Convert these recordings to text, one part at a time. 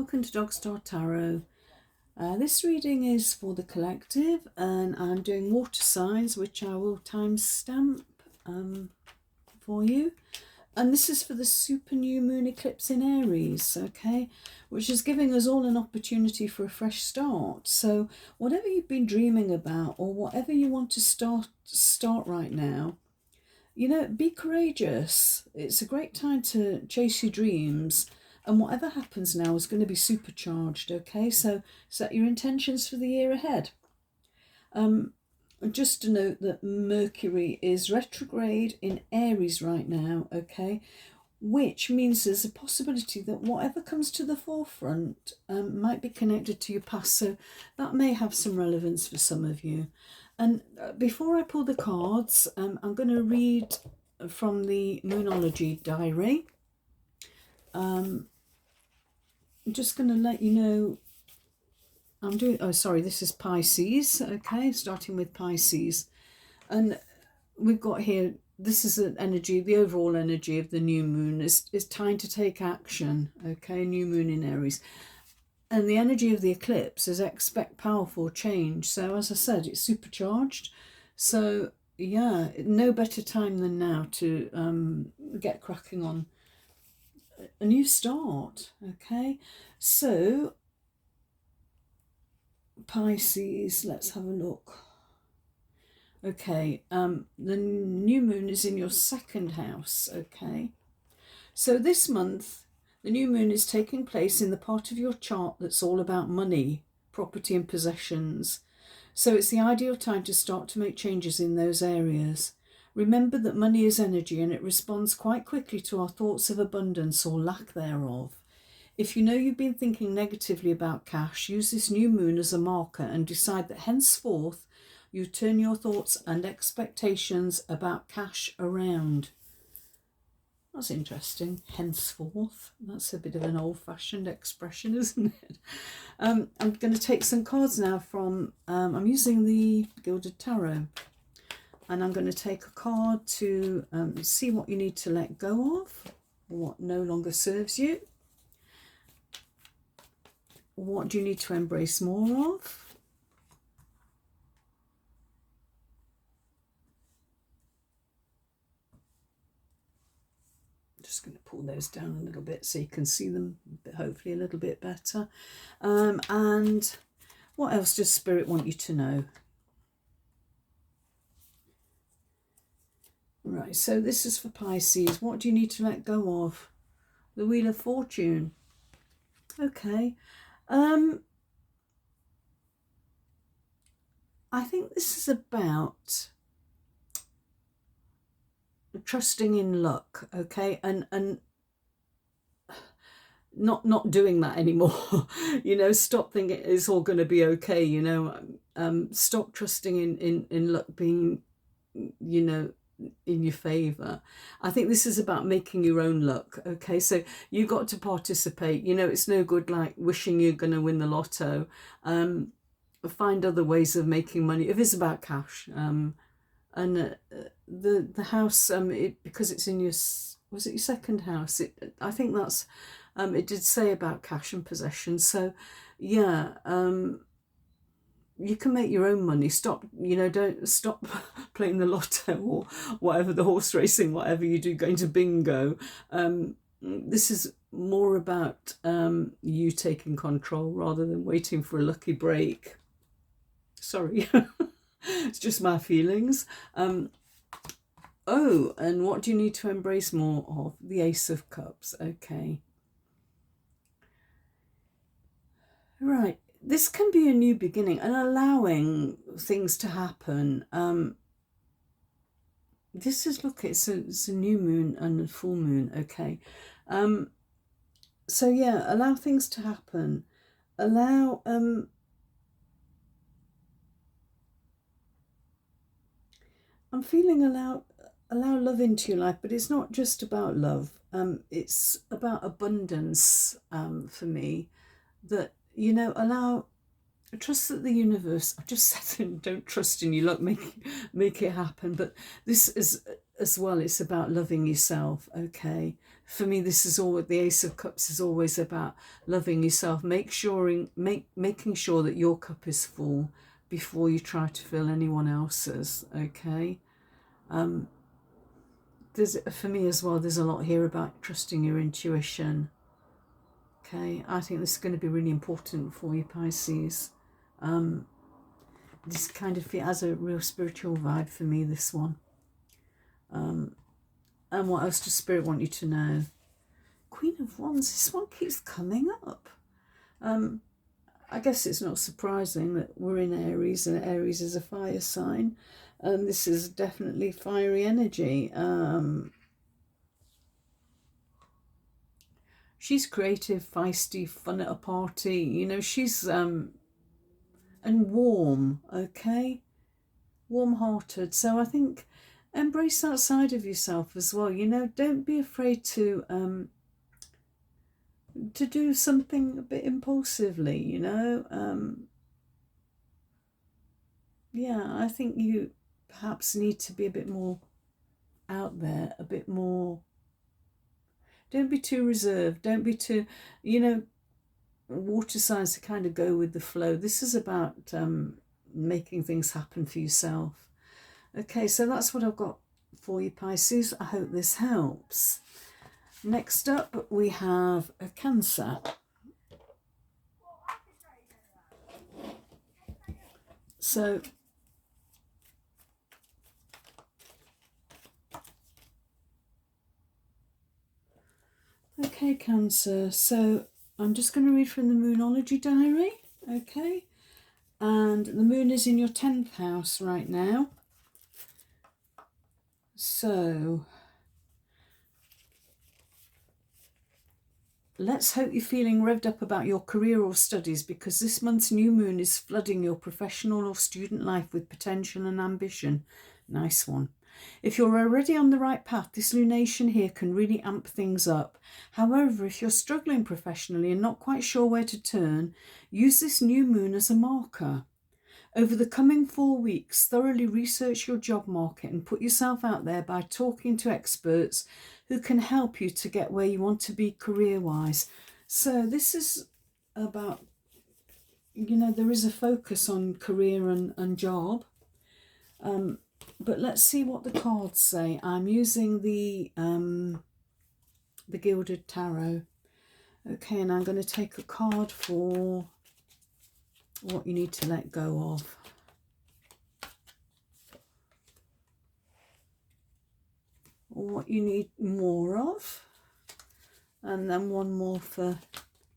welcome to Dog Star Tarot. This reading is for the collective, and I'm doing water signs, which I will timestamp for you. And this is for the super new moon eclipse in Aries, okay, which is giving us all an opportunity for a fresh start. So whatever you've been dreaming about, or whatever you want to start right now, you know, be courageous. It's a great time to chase your dreams. And whatever happens now is going to be supercharged, okay? So set your intentions for the year ahead. Just to note that Mercury is retrograde in Aries right now, okay? Which means there's a possibility that whatever comes to the forefront might be connected to your past. So that may have some relevance for some of you. And before I pull the cards, I'm going to read from the Moonology Diary. I'm just going to let you know this is Pisces, okay, starting with Pisces. And we've got here, this is an energy, the overall energy of the new moon is time to take action, okay, new moon in Aries. And the energy of the eclipse is expect powerful change. So as I said, it's supercharged. So yeah, no better time than now to get cracking on a new start, okay? So Pisces, let's have a look. Okay, the new moon is in your second house, okay? So this month, the new moon is taking place in the part of your chart that's all about money, property and possessions. So it's the ideal time to start to make changes in those areas. Remember that money is energy and it responds quite quickly to our thoughts of abundance or lack thereof. If you know you've been thinking negatively about cash, use this new moon as a marker and decide that henceforth you turn your thoughts and expectations about cash around. That's interesting. Henceforth. That's a bit of an old-fashioned expression, isn't it? I'm going to take some cards now from, I'm using the Gilded Tarot. And I'm going to take a card to see what you need to let go of, what no longer serves you. What do you need to embrace more of? Just going to pull those down a little bit so you can see them hopefully a little bit better. And what else does Spirit want you to know? Right, so this is for Pisces. What do you need to let go of? The Wheel of Fortune. Okay. I think this is about trusting in luck, okay, and not doing that anymore. You know, stop thinking it's all going to be okay. You know, stop trusting in luck being, you know, in your favor. I think this is about making your own luck, okay? So you got to participate. You know, it's no good like wishing you're going to win the lotto. Find other ways of making money if it's about cash. And the house, because it's in your, was it your second house? I think that's it did say about cash and possession. So yeah, you can make your own money. Stop, you know, don't stop playing the lotto or whatever, the horse racing, whatever you do, going to bingo. This is more about you taking control rather than waiting for a lucky break. Sorry, it's just my feelings. Oh, and what do you need to embrace more of? The Ace of Cups, okay. Right. This can be a new beginning and allowing things to happen. This is, look, it's a new moon and a full moon, okay. So yeah, allow things to happen. Allow I'm feeling allow love into your life, but it's not just about love. It's about abundance for me. That, you know, trust that the universe, I just said don't trust in your luck, make it happen, but this is as well, it's about loving yourself, okay? for me, this is all, the Ace of Cups is always about loving yourself, making sure that your cup is full before you try to fill anyone else's, okay? For me as well, there's a lot here about trusting your intuition, okay? I think this is going to be really important for you, Pisces. This kind of has a real spiritual vibe for me, this one. And what else does Spirit want you to know? Queen of Wands, this one keeps coming up. I guess it's not surprising that we're in Aries, and Aries is a fire sign. And this is definitely fiery energy. She's creative, feisty, fun at a party. You know, she's, and warm, okay? Warm-hearted. So I think embrace that side of yourself as well. You know, don't be afraid to do something a bit impulsively, you know. Yeah, I think you perhaps need to be a bit more out there, a bit more. Don't be too reserved. Don't be too, you know, water signs to kind of go with the flow. This is about making things happen for yourself. Okay, so that's what I've got for you, Pisces. I hope this helps. Next up, we have a Cancer. So, okay, Cancer. So I'm just going to read from the Moonology Diary, okay? And the moon is in your 10th house right now. So let's hope you're feeling revved up about your career or studies, because this month's new moon is flooding your professional or student life with potential and ambition. Nice one. If you're already on the right path, this lunation here can really amp things up. However, if you're struggling professionally and not quite sure where to turn, use this new moon as a marker. Over the coming 4 weeks, thoroughly research your job market and put yourself out there by talking to experts who can help you to get where you want to be career-wise. So this is about, you know, there is a focus on career and job. But let's see what the cards say. I'm using the Gilded Tarot. Okay, and I'm going to take a card for what you need to let go of. Or what you need more of. And then one more for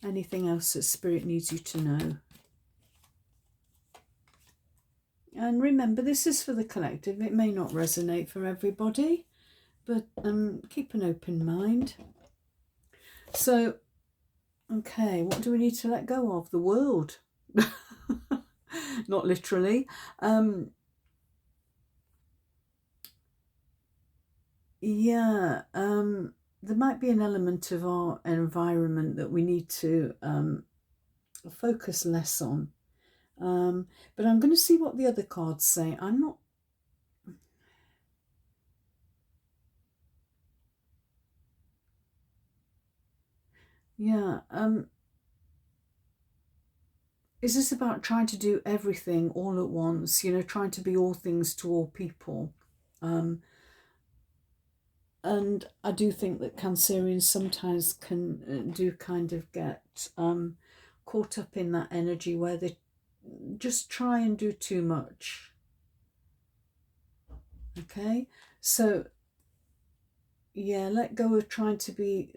anything else that Spirit needs you to know. And remember, this is for the collective. It may not resonate for everybody, but keep an open mind. So, okay, what do we need to let go of? The world. Not literally. Yeah, there might be an element of our environment that we need to focus less on. But I'm going to see what the other cards say. I'm not... Yeah, is this about trying to do everything all at once? You know, trying to be all things to all people? And I do think that Cancerians sometimes can do kind of get caught up in that energy where they just try and do too much. Okay, so yeah, let go of trying to be,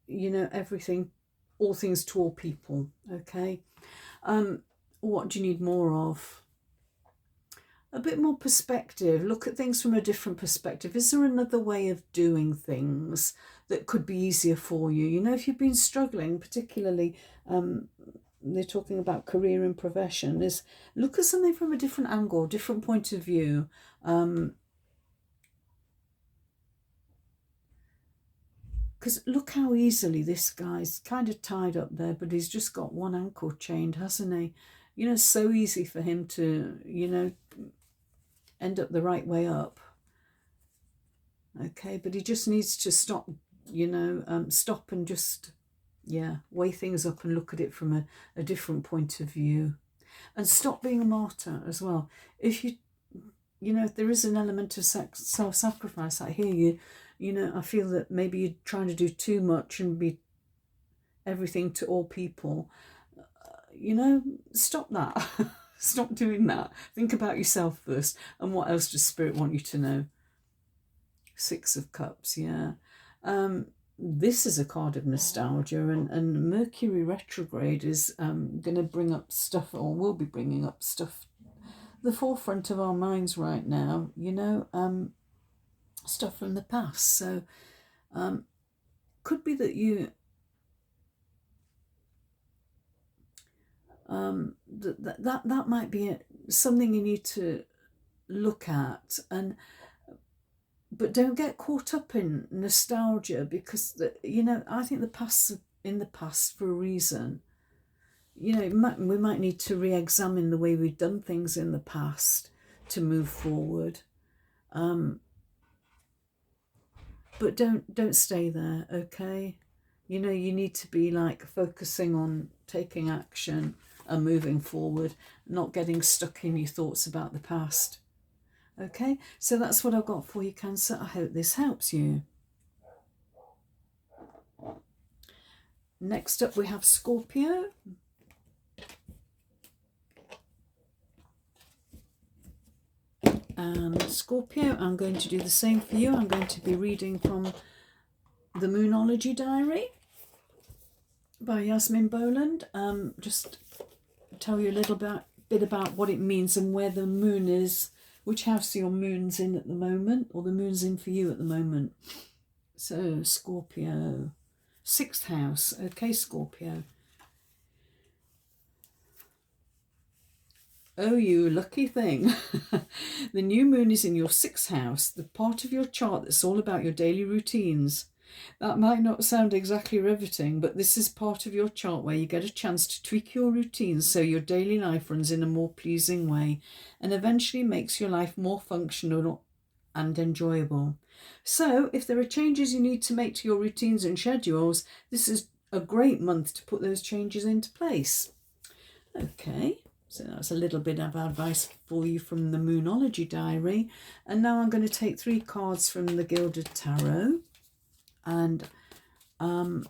you know, everything, all things to all people. Okay, what do you need more of? A bit more perspective. Look at things from a different perspective. Is there another way of doing things that could be easier for you? You know, if you've been struggling, particularly they're talking about career and profession, is look at something from a different angle, different point of view. Because look how easily this guy's kind of tied up there, but he's just got one ankle chained, hasn't he? You know, it's so easy for him to, you know, end up the right way up. Okay, but he just needs to stop you know, stop and just, yeah, weigh things up and look at it from a different point of view. And stop being a martyr as well. If you know, if there is an element of self-sacrifice, I hear you, you know, I feel that maybe you're trying to do too much and be everything to all people. You know, stop that. Stop doing that. Think about yourself first. And what else does Spirit want you to know? Six of Cups, yeah. This is a card of nostalgia, and Mercury retrograde is going to bring up stuff, or will be bringing up stuff, the forefront of our minds right now, you know, stuff from the past. So could be that you that might be something you need to look at, but don't get caught up in nostalgia, because you know, I think the past's in the past for a reason. You know, we might need to re-examine the way we've done things in the past to move forward. But don't stay there, okay? You know, you need to be like focusing on taking action and moving forward, not getting stuck in your thoughts about the past. Okay, so that's what I've got for you, Cancer. I hope this helps you. Next up we have Scorpio. And Scorpio, I'm going to do the same for you. I'm going to be reading from the Moonology Diary by Yasmin Boland. Just tell you a little bit about what it means and where the moon is, which house your moon's in at the moment, or the moon's in for you at the moment. So Scorpio, 6th house. Okay, Scorpio. Oh, you lucky thing. The new moon is in your 6th house, the part of your chart that's all about your daily routines. That might not sound exactly riveting, but this is part of your chart where you get a chance to tweak your routines so your daily life runs in a more pleasing way and eventually makes your life more functional and enjoyable. So if there are changes you need to make to your routines and schedules, this is a great month to put those changes into place. Okay, so that's a little bit of advice for you from the Moonology Diary. And now I'm going to take 3 cards from the Gilded Tarot. And I'm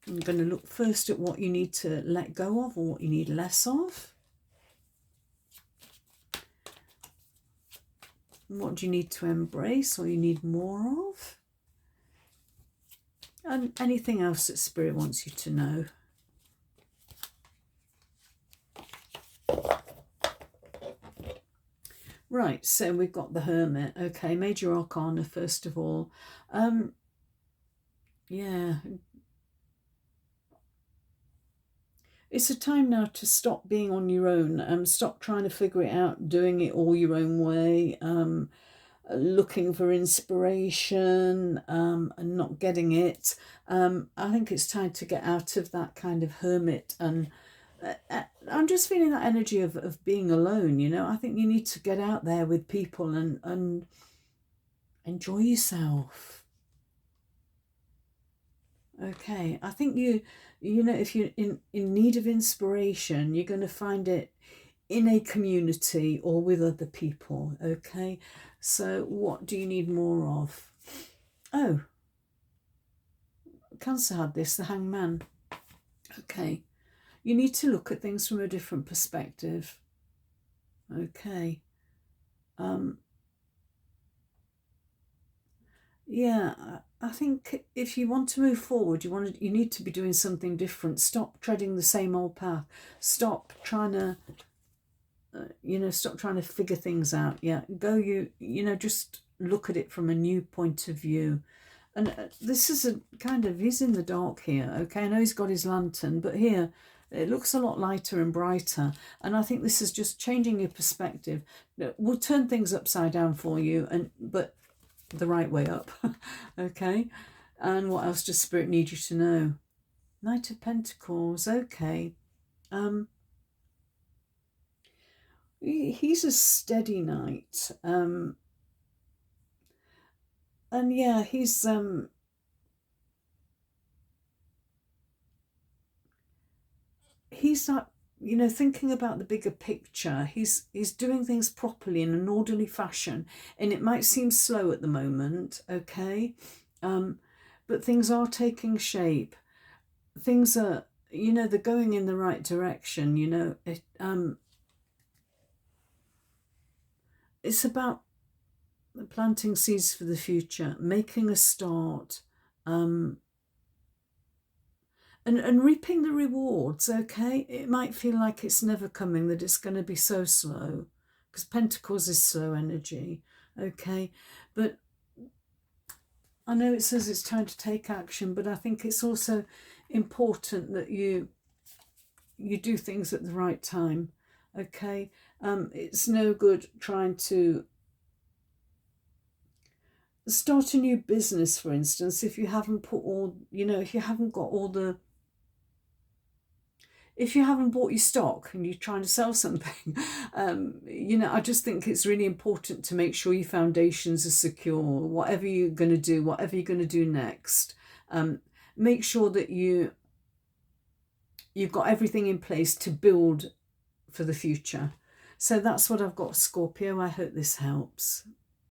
going to look first at what you need to let go of, or what you need less of. What do you need to embrace, or you need more of? And anything else that Spirit wants you to know. Right, so we've got the Hermit. Okay, Major Arcana first of all. Yeah. It's a time now to stop being on your own. Stop trying to figure it out, doing it all your own way. Looking for inspiration and not getting it. I think it's time to get out of that kind of hermit, and I'm just feeling that energy of being alone, you know. I think you need to get out there with people and enjoy yourself. Okay, I think you know, if you're in need of inspiration, you're going to find it in a community or with other people. Okay, so what do you need more of? Oh, Cancer had this, the Hangman. Okay, you need to look at things from a different perspective. Okay, yeah, I think if you want to move forward, you need to be doing something different. Stop treading the same old path. Stop trying to stop trying to figure things out. Yeah, you know, just look at it from a new point of view. And this is a kind of, he's in the dark here. Okay, I know he's got his lantern, but here it looks a lot lighter and brighter. And I think this is just changing your perspective. We'll turn things upside down for you, but the right way up. Okay, and what else does Spirit need you to know? Knight of Pentacles. Okay, he's a steady knight, and yeah, he's he's like, you know, thinking about the bigger picture. He's doing things properly in an orderly fashion, and it might seem slow at the moment, okay, but things are taking shape. Things are, you know, they're going in the right direction. You know, it's about planting seeds for the future, making a start, and reaping the rewards, okay? It might feel like it's never coming, that it's going to be so slow, because Pentacles is slow energy, okay? But I know it says it's time to take action, but I think it's also important that you do things at the right time, okay? It's no good trying to start a new business, for instance, if you haven't put all, you know, if you haven't got all the, if you haven't bought your stock and you're trying to sell something, you know, I just think it's really important to make sure your foundations are secure. Whatever you're going to do, whatever you're going to do next, make sure that you've got everything in place to build for the future. So that's what I've got, Scorpio. I hope this helps.